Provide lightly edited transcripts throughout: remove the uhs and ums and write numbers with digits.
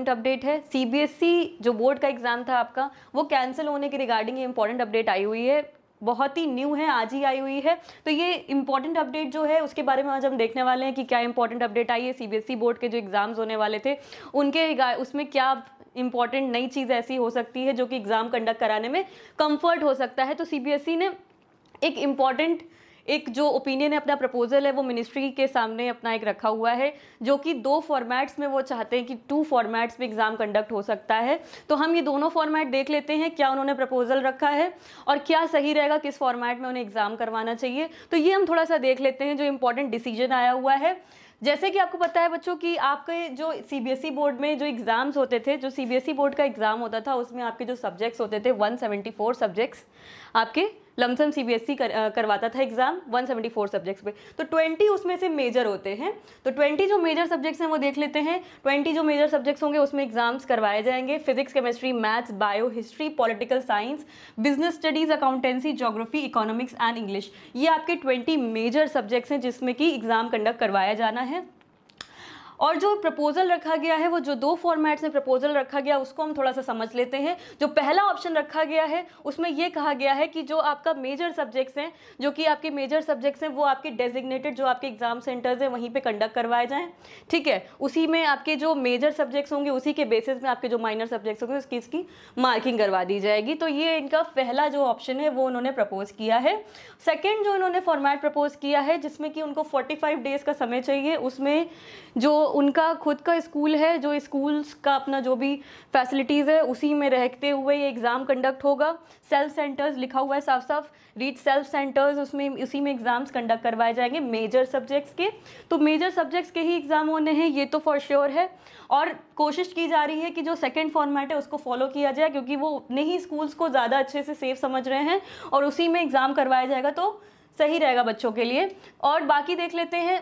Update है, CBSE जो board का एग्जाम था आपका वो कैंसिल होने के रिगार्डिंग ये इंपॉर्टेंट अपडेट आई हुई है, बहुत ही न्यू है, आज ही आई हुई है। तो ये इंपॉर्टेंट अपडेट जो है उसके बारे में आज हम देखने वाले हैं कि क्या इंपॉर्टेंट अपडेट आई है। सीबीएसई बोर्ड के जो एग्जाम्स होने वाले थे उनके उसमें क्या इंपॉर्टेंट नई चीज़ ऐसी हो सकती है जो कि एग्जाम कंडक्ट कराने में कंफर्ट हो सकता है। तो सीबीएसई ने एक इम्पॉर्टेंट एक जो ओपिनियन है, अपना प्रपोजल है, वो मिनिस्ट्री के सामने अपना एक रखा हुआ है, जो कि 2 फॉर्मेट्स में वो चाहते हैं कि 2 फॉर्मेट्स में एग्जाम कंडक्ट हो सकता है। तो हम ये दोनों फॉर्मेट देख लेते हैं, क्या उन्होंने प्रपोजल रखा है और क्या सही रहेगा, किस फॉर्मेट में उन्हें एग्जाम करवाना चाहिए। तो ये हम थोड़ा सा देख लेते हैं जो इंपॉर्टेंट डिसीजन आया हुआ है। जैसे कि आपको पता है बच्चों कि आपके जो सीबीएसई बोर्ड में जो एग्जाम्स होते थे, जो सीबीएसई बोर्ड का एग्जाम होता था उसमें आपके जो सब्जेक्ट्स होते थे 174 सब्जेक्ट्स आपके लमसम सीबीएसई करवाता था एग्जाम 174 सब्जेक्ट्स पे। तो 20 उसमें से मेजर होते हैं। तो 20 जो मेजर सब्जेक्ट्स हैं वो देख लेते हैं। 20 जो मेजर सब्जेक्ट्स होंगे उसमें एग्जाम्स करवाए जाएंगे, physics, chemistry, maths, bio, history, political science, business studies, accountancy, geography, economics and English. ये आपके 20 मेजर सब्जेक्ट्स हैं जिसमें कि एग्जाम कंडक्ट करवाया जाना है। और जो प्रपोजल रखा गया है, वो जो 2 फॉर्मेट्स में प्रपोजल रखा गया उसको हम थोड़ा सा समझ लेते हैं। जो पहला ऑप्शन रखा गया है उसमें ये कहा गया है कि जो आपका मेजर सब्जेक्ट्स हैं, जो कि आपके मेजर सब्जेक्ट्स हैं वो आपके डेजिग्नेटेड जो आपके एग्जाम सेंटर्स हैं वहीं पे कंडक्ट करवाए जाएं। ठीक है, उसी में आपके जो मेजर सब्जेक्ट्स होंगे उसी के बेसिस में आपके जो माइनर सब्जेक्ट्स होंगे उसकी इसकी मार्किंग करवा दी जाएगी। तो ये इनका पहला जो ऑप्शन है वो उन्होंने प्रपोज किया है। सेकेंड जो इन्होंने फॉर्मेट प्रपोज किया है जिसमें कि उनको 45 डेज का समय चाहिए, उसमें जो उनका खुद का स्कूल है, जो स्कूल्स का अपना जो भी फैसिलिटीज़ है उसी में रहते हुए ये एग्ज़ाम कंडक्ट होगा। सेल्फ सेंटर्स लिखा हुआ है साफ साफ, रीड सेल्फ सेंटर्स, उसमें उसी में एग्जाम्स कंडक्ट करवाए जाएंगे मेजर सब्जेक्ट्स के। तो मेजर सब्जेक्ट्स के ही एग्जाम होने हैं ये तो फॉर श्योर है। और कोशिश की जा रही है कि जो सेकंड फॉर्मेट है उसको फॉलो किया जाए, क्योंकि वो उतने ही स्कूल्स को ज़्यादा अच्छे से सेफ समझ रहे हैं और उसी में एग्ज़ाम करवाया जाएगा तो सही रहेगा बच्चों के लिए। और बाकी देख लेते हैं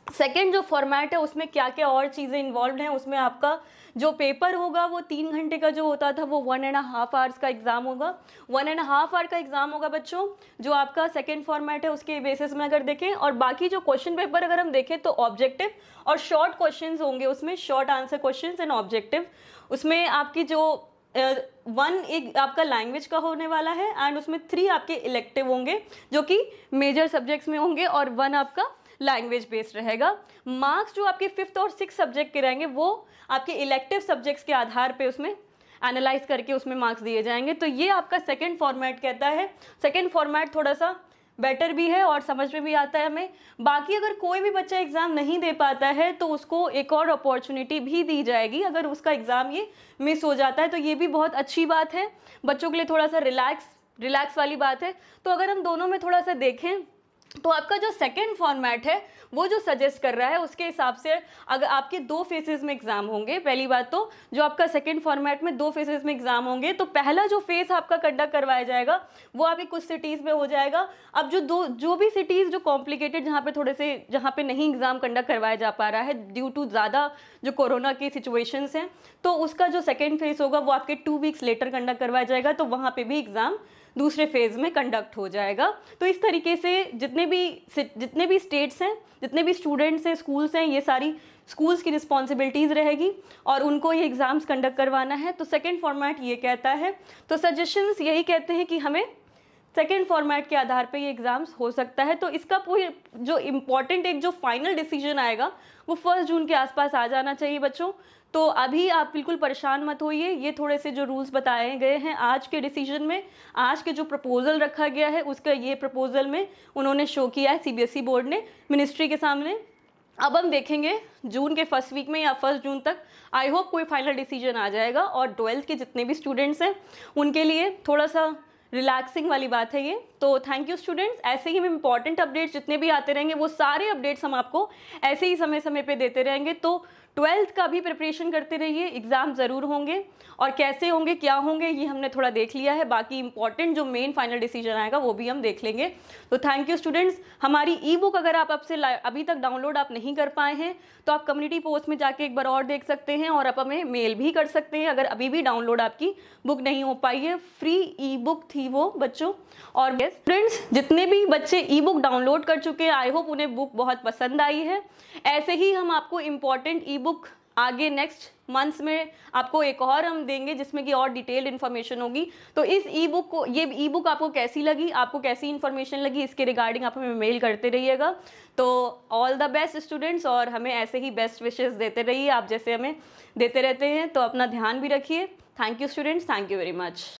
सेकेंड जो फॉर्मेट है उसमें क्या क्या और चीज़ें इन्वॉल्व हैं। उसमें आपका जो पेपर होगा वो 3 घंटे का जो होता था वो 1.5 आवर्स का एग्जाम होगा। 1.5 आवर का एग्जाम होगा बच्चों, जो आपका सेकेंड फॉर्मेट है उसके बेसिस में अगर देखें। और बाकी जो क्वेश्चन पेपर अगर हम देखें तो ऑब्जेक्टिव और शॉर्ट क्वेश्चंस होंगे, उसमें short answer questions and objective. उसमें आपकी जो 1 एक आपका लैंग्वेज का होने वाला है एंड उसमें 3 आपके इलेक्टिव होंगे जो कि मेजर सब्जेक्ट्स में होंगे और 1 आपका लैंग्वेज बेस्ड रहेगा। मार्क्स जो आपके 5th और 6th सब्जेक्ट के रहेंगे वो आपके इलेक्टिव सब्जेक्ट्स के आधार पे उसमें एनालाइज करके उसमें मार्क्स दिए जाएंगे। तो ये आपका सेकंड फॉर्मेट कहता है। सेकंड फॉर्मेट थोड़ा सा बेटर भी है और समझ में भी आता है हमें। बाकी अगर कोई भी बच्चा एग्ज़ाम नहीं दे पाता है तो उसको एक और अपॉर्चुनिटी भी दी जाएगी अगर उसका एग्ज़ाम ये मिस हो जाता है। तो ये भी बहुत अच्छी बात है, बच्चों के लिए थोड़ा सा रिलैक्स वाली बात है। तो अगर हम दोनों में थोड़ा सा देखें तो आपका जो सेकंड फॉर्मेट है वो जो सजेस्ट कर रहा है उसके हिसाब से अगर आपके 2 फेजेस में एग्जाम होंगे, पहली बात तो जो आपका सेकंड फॉर्मेट में 2 फेजेस में एग्जाम होंगे, तो पहला जो फेज आपका कंडक्ट करवाया जाएगा वो आपकी कुछ सिटीज़ में हो जाएगा। अब जो भी सिटीज़ जो कॉम्प्लिकेटेड जहाँ पे नहीं एग्जाम कंडक्ट करवाया जा पा रहा है ड्यू टू ज़्यादा जो कोरोना की सिचुएशंस हैं, तो उसका जो सेकेंड फेज होगा वो आपके 2 वीक्स लेटर कंडक्ट करवाया जाएगा। तो वहाँ पर भी एग्जाम दूसरे फेज में कंडक्ट हो जाएगा। तो इस तरीके से जितने भी स्टेट्स हैं, जितने भी स्टूडेंट्स हैं, स्कूल्स हैं, ये सारी स्कूल्स की रिस्पॉन्सिबिलिटीज़ रहेगी और उनको ये एग्ज़ाम्स कंडक्ट करवाना है। तो सेकंड फॉर्मेट ये कहता है। तो सजेशंस यही कहते हैं कि हमें सेकेंड फॉर्मेट के आधार पे ये एग्ज़ाम्स हो सकता है। तो इसका पूरी जो इम्पॉर्टेंट एक जो फाइनल डिसीजन आएगा वो 1 जून के आसपास आ जाना चाहिए बच्चों। तो अभी आप बिल्कुल परेशान मत होइए, ये थोड़े से जो रूल्स बताए गए हैं आज के डिसीजन में, आज के जो प्रपोजल रखा गया है उसका ये प्रपोजल में उन्होंने शो किया है सीबीएसई बोर्ड ने मिनिस्ट्री के सामने। अब हम देखेंगे जून के फर्स्ट वीक में या 1 जून तक आई होप कोई फाइनल डिसीजन आ जाएगा और 12th के जितने भी स्टूडेंट्स हैं उनके लिए थोड़ा सा रिलैक्सिंग वाली बात है ये। तो थैंक यू स्टूडेंट्स, ऐसे ही हम इंपॉर्टेंट अपडेट्स जितने भी आते रहेंगे वो सारे अपडेट्स हम आपको ऐसे ही समय समय पे देते रहेंगे। तो 12th का भी प्रिपरेशन करते रहिए, एग्ज़ाम ज़रूर होंगे और कैसे होंगे क्या होंगे ये हमने थोड़ा देख लिया है। बाकी इंपॉर्टेंट जो मेन फाइनल डिसीजन आएगा वो भी हम देख लेंगे। तो थैंक यू स्टूडेंट्स। हमारी ई बुक अगर आप अभी तक डाउनलोड आप नहीं कर पाए हैं तो आप कम्युनिटी पोस्ट में जाके एक बार और देख सकते हैं और आप हमें मेल भी कर सकते हैं अगर अभी भी डाउनलोड आपकी बुक नहीं हो पाई है। फ्री ई बुक थी वो बच्चों। और फ्रेंड्स जितने भी बच्चे ई बुक डाउनलोड कर चुके हैं आई होप उन्हें बुक बहुत पसंद आई है। ऐसे ही हम आपको इम्पॉर्टेंट ई बुक आगे नेक्स्ट मंथ्स में आपको एक और हम देंगे जिसमें कि और डिटेल्ड इन्फॉर्मेशन होगी। तो इस ई बुक को, ये ई बुक आपको कैसी लगी, आपको कैसी इन्फॉर्मेशन लगी, इसके रिगार्डिंग आप हमें मेल करते रहिएगा। तो ऑल द बेस्ट स्टूडेंट्स, और हमें ऐसे ही बेस्ट विशेस देते रहिए, आप जैसे हमें देते रहते हैं। तो अपना ध्यान भी रखिए। Thank you students, thank you very much.